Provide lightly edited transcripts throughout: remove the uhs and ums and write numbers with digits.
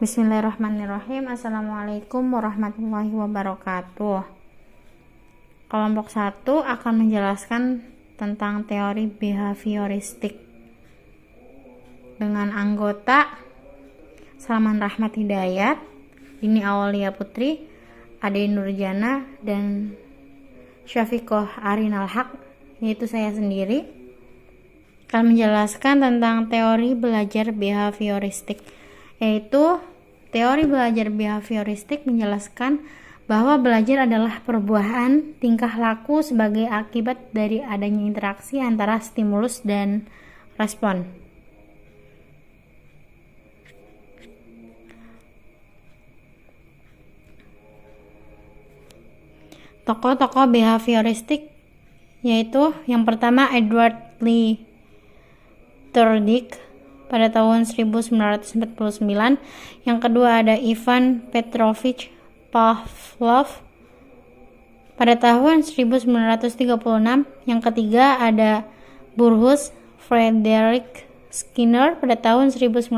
Bismillahirrahmanirrahim. Assalamualaikum warahmatullahi wabarakatuh. Kelompok 1 akan menjelaskan tentang teori behavioristik dengan anggota Salman Rahmat Hidayat, Dini Aulia Putri, Ade Nurjana, dan Syafiqoh Arinal Haq, yaitu saya sendiri, akan menjelaskan tentang teori belajar behavioristik, yaitu teori belajar behavioristik menjelaskan bahwa belajar adalah perubahan tingkah laku sebagai akibat dari adanya interaksi antara stimulus dan respon. Tokoh-tokoh behavioristik yaitu yang pertama Edward Lee Turdick pada tahun 1949, yang kedua ada Ivan Petrovich Pavlov pada tahun 1936, yang ketiga ada Burrhus Frederick Skinner pada tahun 1990,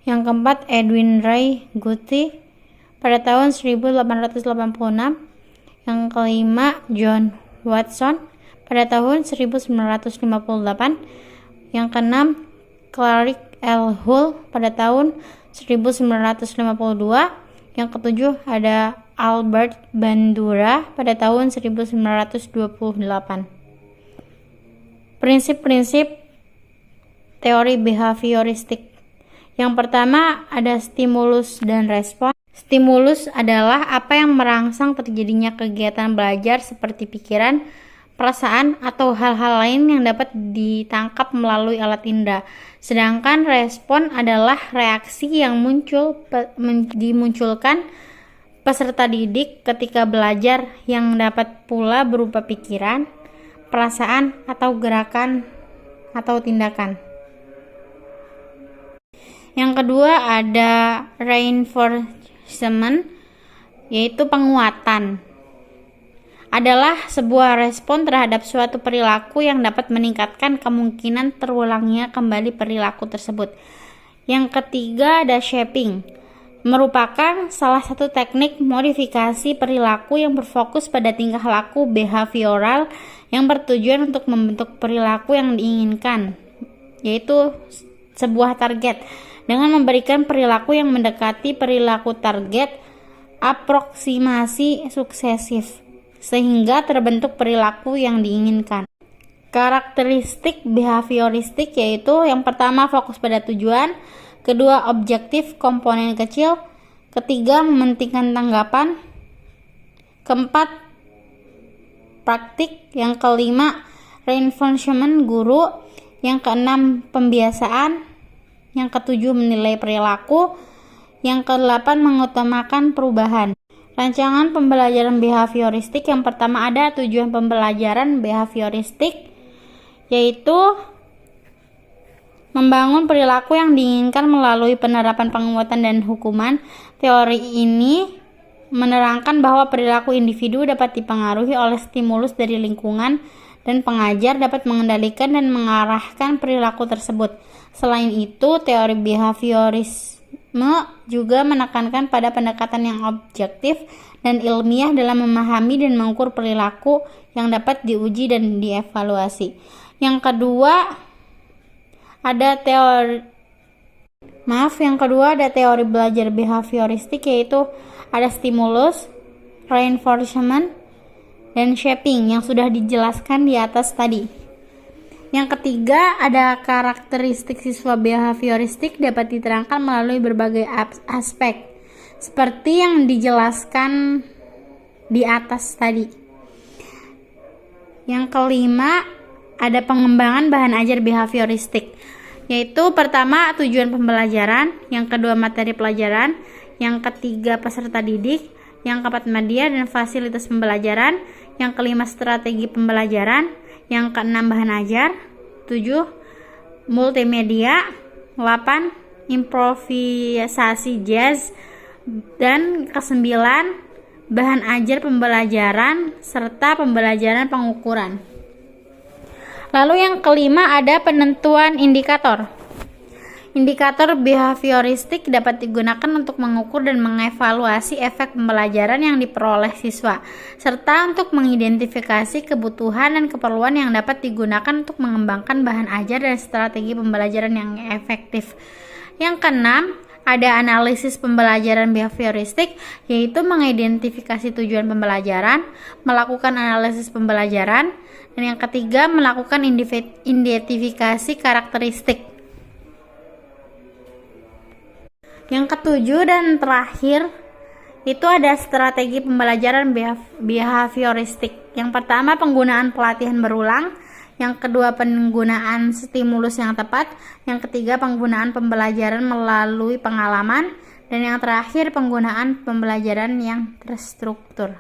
yang keempat Edwin Ray Guthrie pada tahun 1886, yang kelima John Watson pada tahun 1958, yang keenam Clark L. Hull pada tahun 1952, yang ketujuh ada Albert Bandura pada tahun 1928. Prinsip-prinsip teori behavioristik. Yang pertama ada stimulus dan respon. Stimulus adalah apa yang merangsang terjadinya kegiatan belajar seperti pikiran, perasaan, atau hal-hal lain yang dapat ditangkap melalui alat indera. Sedangkan respon adalah reaksi yang dimunculkan peserta didik ketika belajar, yang dapat pula berupa pikiran, perasaan, atau gerakan atau tindakan. Yang kedua ada reinforcement, yaitu penguatan. Adalah sebuah respon terhadap suatu perilaku yang dapat meningkatkan kemungkinan terulangnya kembali perilaku tersebut. Yang ketiga ada shaping, merupakan salah satu teknik modifikasi perilaku yang berfokus pada tingkah laku behavioral yang bertujuan untuk membentuk perilaku yang diinginkan, yaitu sebuah target, dengan memberikan perilaku yang mendekati perilaku target aproksimasi sukesif, sehingga terbentuk perilaku yang diinginkan. Karakteristik behavioristik yaitu yang pertama fokus pada tujuan, kedua objektif komponen kecil, ketiga mementingkan tanggapan, keempat praktik, yang kelima reinforcement guru, yang keenam pembiasaan, yang ketujuh menilai perilaku, yang kedelapan mengutamakan perubahan. Rancangan pembelajaran behavioristik yang pertama ada tujuan pembelajaran behavioristik, yaitu membangun perilaku yang diinginkan melalui penerapan penguatan dan hukuman. Teori ini menerangkan bahwa perilaku individu dapat dipengaruhi oleh stimulus dari lingkungan, dan pengajar dapat mengendalikan dan mengarahkan perilaku tersebut. Selain itu, teori behaviorisme juga menekankan pada pendekatan yang objektif dan ilmiah dalam memahami dan mengukur perilaku yang dapat diuji dan dievaluasi. Yang kedua ada teori belajar behavioristik, yaitu ada stimulus, reinforcement, dan shaping yang sudah dijelaskan di atas tadi. Yang ketiga ada karakteristik siswa behavioristik dapat diterangkan melalui berbagai aspek seperti yang dijelaskan di atas tadi. Yang kelima ada pengembangan bahan ajar behavioristik, yaitu pertama tujuan pembelajaran, yang kedua materi pelajaran, yang ketiga peserta didik, yang keempat media dan fasilitas pembelajaran, yang kelima strategi pembelajaran, yang keenam bahan ajar, 7 multimedia, 8 improvisasi jazz, dan kesembilan bahan ajar pembelajaran serta pembelajaran pengukuran. Lalu yang kelima ada penentuan indikator. Indikator behavioristik dapat digunakan untuk mengukur dan mengevaluasi efek pembelajaran yang diperoleh siswa, serta untuk mengidentifikasi kebutuhan dan keperluan yang dapat digunakan untuk mengembangkan bahan ajar dan strategi pembelajaran yang efektif. Yang keenam, ada analisis pembelajaran behavioristik, yaitu mengidentifikasi tujuan pembelajaran, melakukan analisis pembelajaran, dan yang ketiga, melakukan identifikasi karakteristik. Yang ketujuh dan terakhir, itu ada strategi pembelajaran behavioristik. Yang pertama, penggunaan pelatihan berulang. Yang kedua, penggunaan stimulus yang tepat. Yang ketiga, penggunaan pembelajaran melalui pengalaman. Dan yang terakhir, penggunaan pembelajaran yang terstruktur.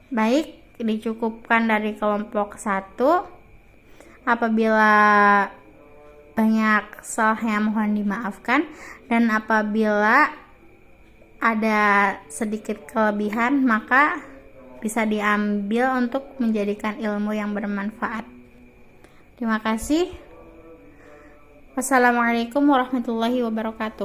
Baik, dicukupkan dari kelompok 1. Apabila banyak salahnya mohon dimaafkan, dan apabila ada sedikit kelebihan maka bisa diambil untuk menjadikan ilmu yang bermanfaat. Terima kasih. Wassalamualaikum warahmatullahi wabarakatuh.